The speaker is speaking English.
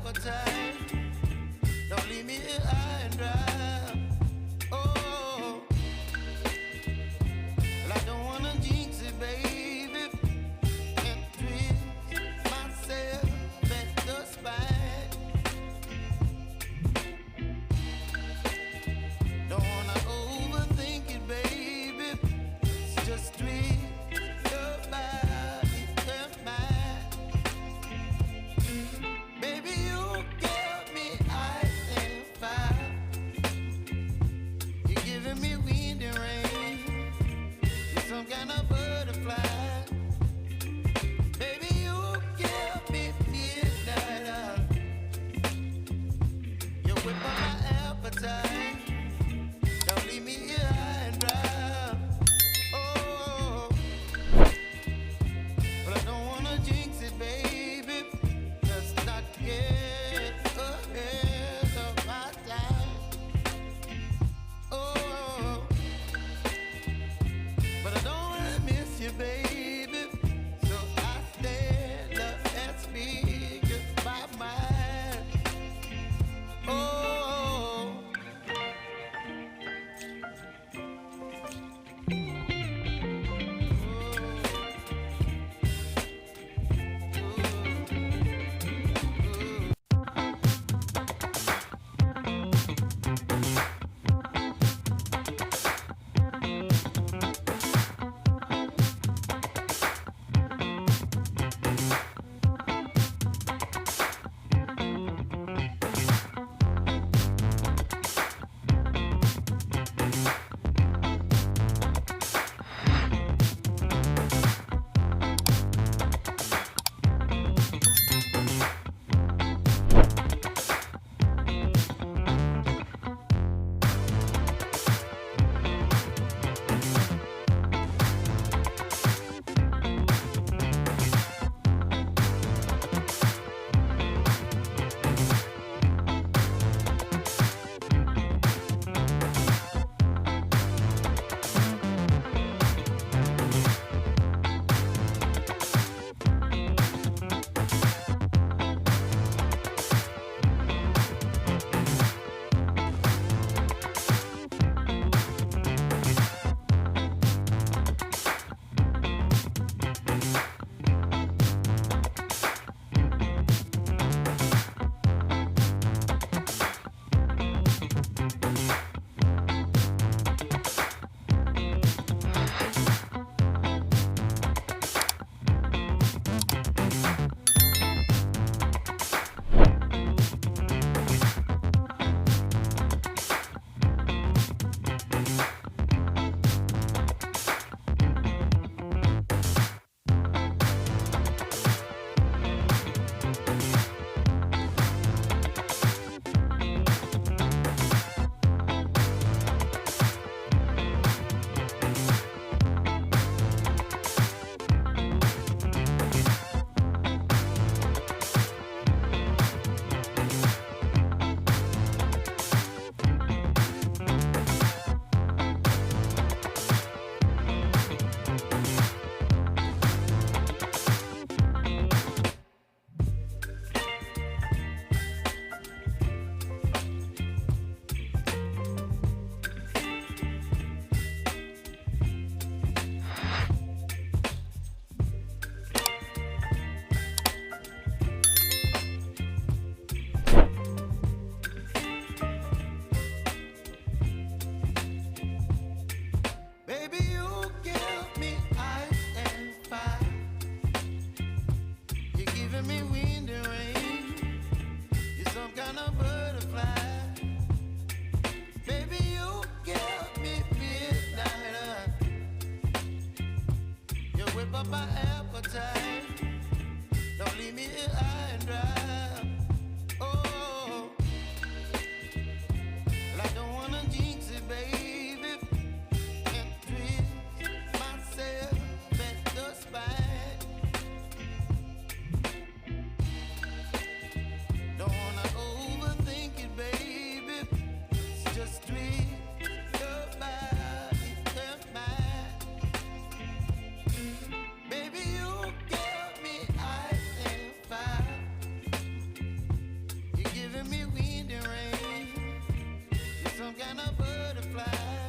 appetite. Don't leave me here high and dry. Oh, well, I don't wanna jinx it, baby, and twist myself at the spine. Don't wanna overthink it, baby. It's just twist your body and mine. Baby, you give me ice and fire. You're giving me wind and rain. You're some kind of butterfly. Baby, you give me midnight oil. You whip up my appetite. Don't leave me here high and dry. Oh, but I don't wanna jinx it, baby. Let's not get ahead of my time. Oh, but I don't wanna miss you, baby. So I stand up and speak my mind. Oh. Baby, you give me ice and fire. You're giving me wind and rain. You're some kind of butterfly. Baby, you give me midnight oil. You whip up my appetite. Don't leave me here high and dry. Oh, well, I don't wanna jinx it, baby, and twist myself at the spine. Don't wanna overthink it, baby. It's just twist your body and mine. Baby, you give me ice and fire. some kind of butterfly.